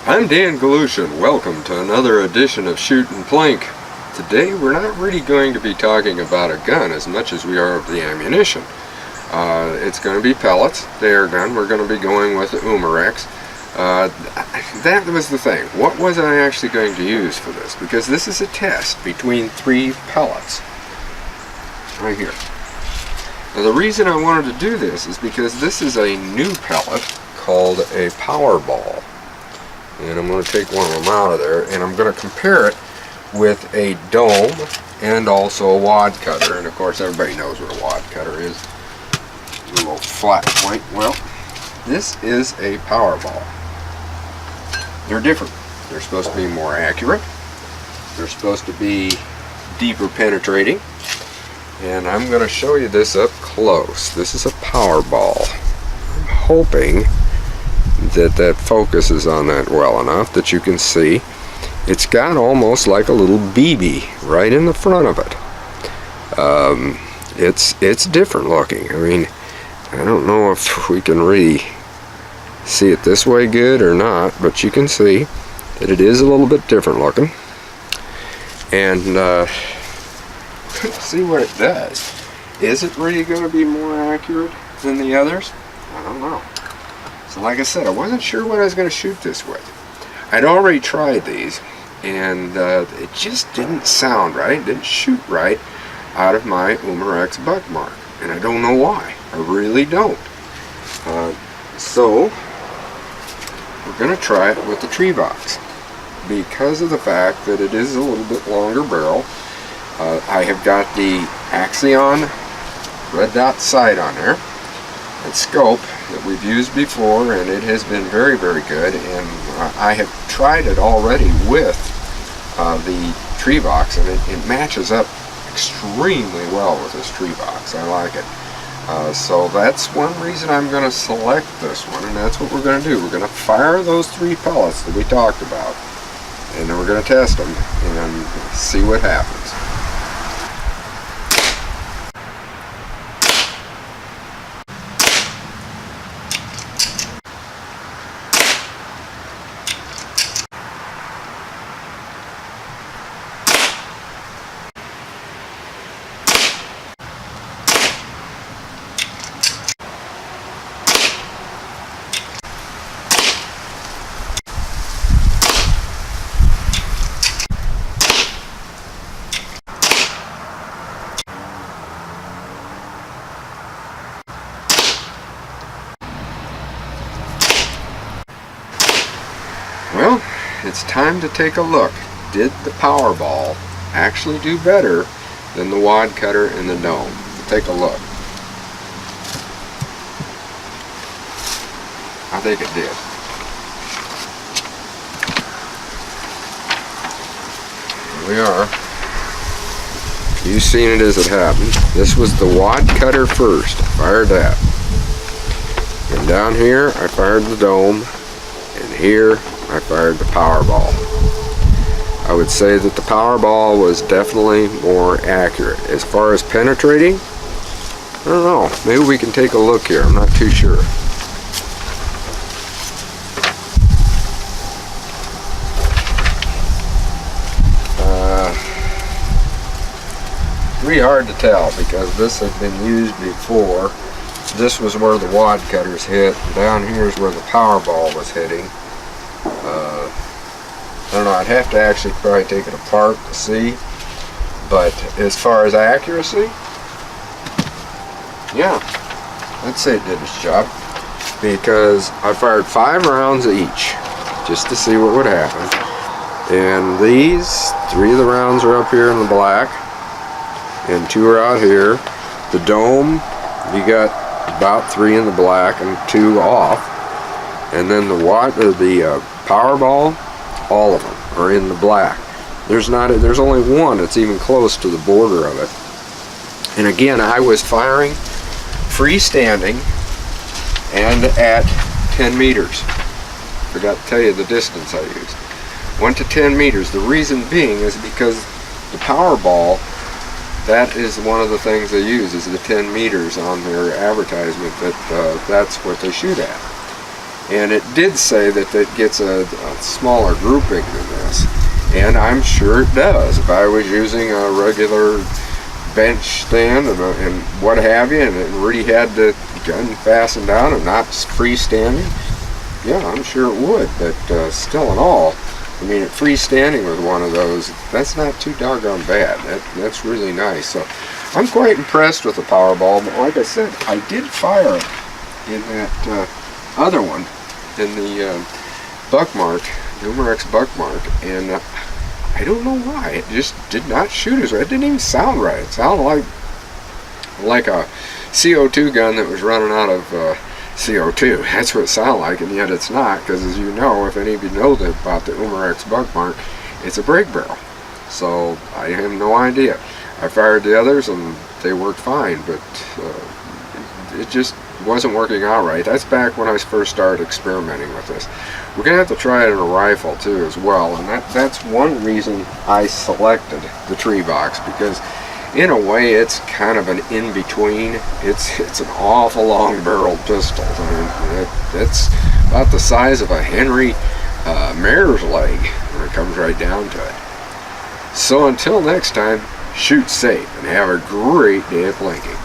I'm Dan Galushin. Welcome to another edition of Shootin' Plink. Today we're not really going to be talking about a gun as much as we are of the ammunition. It's going to be pellets, the air gun. We're going to be going with the Umarex. That was the thing. What was I actually going to use for this? Because this is a test between 3 pellets. Right here. Now the reason I wanted to do this is because this is a new pellet called a Power Ball. And I'm going to take one of them out of there and I'm going to compare it with a dome and also a wadcutter. And of course everybody knows what a wadcutter is. A little flat point. Well, this is a Power Ball. They're different. They're supposed to be more accurate. They're supposed to be deeper penetrating. And I'm going to show you this up close. This is a Power Ball. I'm hoping that focuses on that well enough that you can see it's got almost like a little BB right in the front of it. It's different looking. I mean, I don't know if we can really see it this way good or not, but you can see that it is a little bit different looking. And see what it does. Is it really going to be more accurate than the others? I don't know. So like I said, I wasn't sure what I was going to shoot this with. I'd already tried these, and it just didn't sound right, didn't shoot right out of my Umarex buckmark. And I don't know why. I really don't. So, we're going to try it with the Trevox. Because of the fact that it is a little bit longer barrel, I have got the Axeon red dot sight on there. And scope that we've used before, and it has been very, very good. And I have tried it already with the Trevox, and it matches up extremely well with this Trevox. I like it. So that's one reason I'm going to select this one, and that's what we're going to do. We're going to fire those 3 pellets that we talked about, and then we're going to test them and see what happens. Well, it's time to take a look. Did the Power Ball actually do better than the wadcutter and the dome? Take a look. I think it did. Here we are. You've seen it as it happened. This was the wadcutter first. I fired that. And down here I fired the dome. And here I fired the Power Ball. I would say that the Power Ball was definitely more accurate. As far as penetrating, I don't know. Maybe we can take a look here. I'm not too sure. Pretty hard to tell because this had been used before. This was where the wadcutters hit. Down here is where the Power Ball was hitting. I don't know, I'd have to actually probably take it apart to see. But as far as accuracy, yeah, I'd say it did its job. Because I fired 5 rounds each just to see what would happen. And these, 3 of the rounds are up here in the black. And 2 are out here. The dome, you got about 3 in the black and 2 off. And then the Power Ball, all of them are in the black. There's only one that's even close to the border of it. And again, I was firing freestanding and at 10 meters. Forgot to tell you the distance I used. 1 to 10 meters. The reason being is because the Power Ball, that is one of the things they use, is the 10 meters on their advertisement, that that's what they shoot at. And it did say that it gets a smaller grouping than this, and I'm sure it does. If I was using a regular bench stand and what have you, and it really had the gun fastened down and not freestanding, yeah, I'm sure it would. But still in all, I mean, freestanding with one of those, that's not too doggone bad. That's really nice. So I'm quite impressed with the Power Ball, but like I said, I did fire it in that other one, in the Buckmark, the Umarex Buckmark, and I don't know why, it just did not shoot as right. It didn't even sound right. It sounded like a CO2 gun that was running out of CO2. That's what it sounded like, and yet it's not, because as you know, if any of you know about the Umarex Buckmark, it's a break barrel. So I have no idea. I fired the others and they worked fine, but it just wasn't working out right. That's back when I first started experimenting with this. We're going to have to try it in a rifle too as well, and that's one reason I selected the Trevox, because in a way it's kind of an in-between. It's an awful long barreled pistol. I mean, it's about the size of a Henry mare's leg when it comes right down to it. So until next time, shoot safe and have a great day of plinking.